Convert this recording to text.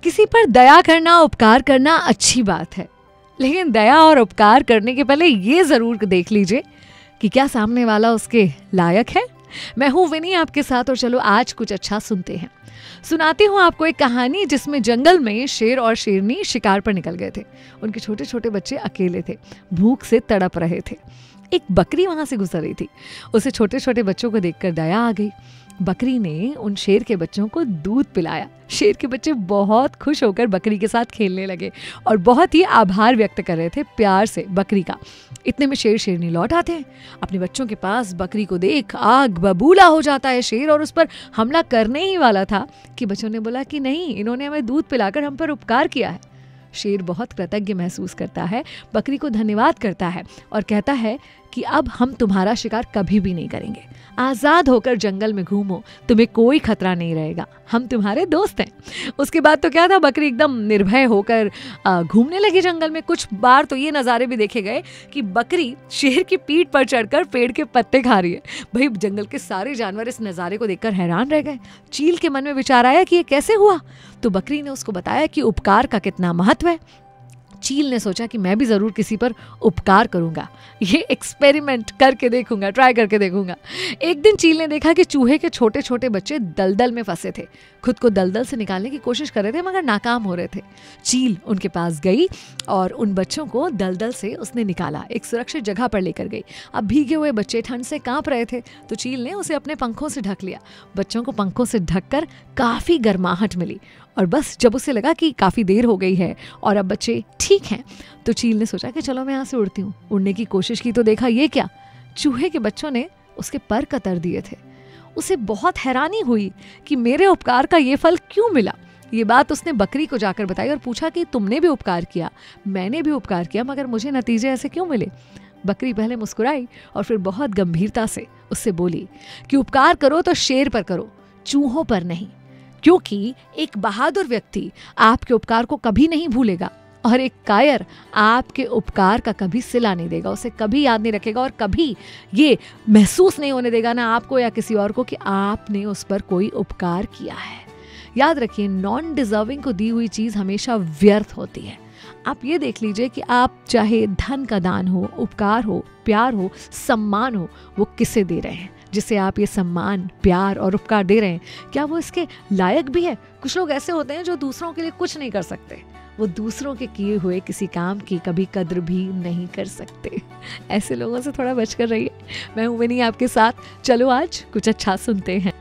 किसी पर दया करना, उपकार करना अच्छी बात है, लेकिन दया और उपकार करने के पहले ये जरूर देख लीजिए कि क्या सामने वाला उसके लायक है। मैं हूं विनी आपके साथ और चलो आज कुछ अच्छा सुनते हैं। सुनाती हूँ आपको एक कहानी जिसमें जंगल में शेर और शेरनी शिकार पर निकल गए थे। उनके छोटे छोटे बच्चे अकेले थे, भूख से तड़प रहे थे। एक बकरी वहां से गुजर रही थी। उसे छोटे छोटे बच्चों को देखकर दया आ गई। बकरी ने उन शेर के बच्चों को दूध पिलाया। शेर के बच्चे बहुत खुश होकर बकरी के साथ खेलने लगे और बहुत ही आभार व्यक्त कर रहे थे प्यार से बकरी का। इतने में शेर शेरनी लौट आते हैं। अपने बच्चों के पास बकरी को देख आग बबूला हो जाता है शेर और उस पर हमला करने ही वाला था कि बच्चों ने बोला कि नहीं, इन्होंने हमें दूध पिलाकर हम पर उपकार किया है। शेर बहुत कृतज्ञ महसूस करता है, बकरी को धन्यवाद करता है और कहता है कि अब हम तुम्हारा शिकार कभी भी नहीं करेंगे। आज़ाद होकर जंगल में घूमो, तुम्हें कोई खतरा नहीं रहेगा, हम तुम्हारे दोस्त हैं। उसके बाद तो क्या था, बकरी एकदम निर्भय होकर घूमने लगी जंगल में। कुछ बार तो ये नज़ारे भी देखे गए कि बकरी शेर की पीठ पर चढ़कर पेड़ के पत्ते खा रही है। भाई जंगल के सारे जानवर इस नज़ारे को देखकर हैरान रह गए। चील के मन में विचार आया कि ये कैसे हुआ, तो बकरी ने उसको बताया कि उपकार का कितना महत्व है। चील ने सोचा कि मैं भी जरूर किसी पर उपकार करूंगा, ये एक्सपेरिमेंट करके देखूंगा, ट्राई करके देखूंगा। एक दिन चील ने देखा कि चूहे के छोटे छोटे बच्चे दलदल में फंसे थे, खुद को दलदल से निकालने की कोशिश कर रहे थे मगर नाकाम हो रहे थे। चील उनके पास गई और उन बच्चों को दलदल से उसने निकाला, एक सुरक्षित जगह पर लेकर गई। अब भीगे हुए बच्चे ठंड से कांप रहे थे तो चील ने उसे अपने पंखों से ढक लिया। बच्चों को पंखों से ढककर काफी गर्माहट मिली और बस जब उसे लगा कि काफ़ी देर हो गई है और अब बच्चे ठीक हैं, तो चील ने सोचा कि चलो मैं यहाँ से उड़ती हूँ। उड़ने की कोशिश की तो देखा ये क्या, चूहे के बच्चों ने उसके पर कतर दिए थे। उसे बहुत हैरानी हुई कि मेरे उपकार का ये फल क्यों मिला। ये बात उसने बकरी को जाकर बताई और पूछा कि तुमने भी उपकार किया, मैंने भी उपकार किया, मगर मुझे नतीजे ऐसे क्यों मिले। बकरी पहले मुस्कुराई और फिर बहुत गंभीरता से उससे बोली कि उपकार करो तो शेर पर करो, चूहों पर नहीं, क्योंकि एक बहादुर व्यक्ति आपके उपकार को कभी नहीं भूलेगा और एक कायर आपके उपकार का कभी सिला नहीं देगा, उसे कभी याद नहीं रखेगा और कभी ये महसूस नहीं होने देगा ना आपको या किसी और को कि आपने उस पर कोई उपकार किया है। याद रखिए, नॉन डिजर्विंग को दी हुई चीज़ हमेशा व्यर्थ होती है। आप ये देख लीजिए कि आप चाहे धन का दान हो, उपकार हो, प्यार हो, सम्मान हो, वो किसे दे रहे हैं। जिसे आप ये सम्मान, प्यार और उपकार दे रहे हैं, क्या वो इसके लायक भी है। कुछ लोग ऐसे होते हैं जो दूसरों के लिए कुछ नहीं कर सकते, वो दूसरों के किए हुए किसी काम की कभी कद्र भी नहीं कर सकते। ऐसे लोगों से थोड़ा बचकर रहिए। मैं हूं विनी आपके साथ। चलो आज कुछ अच्छा सुनते हैं।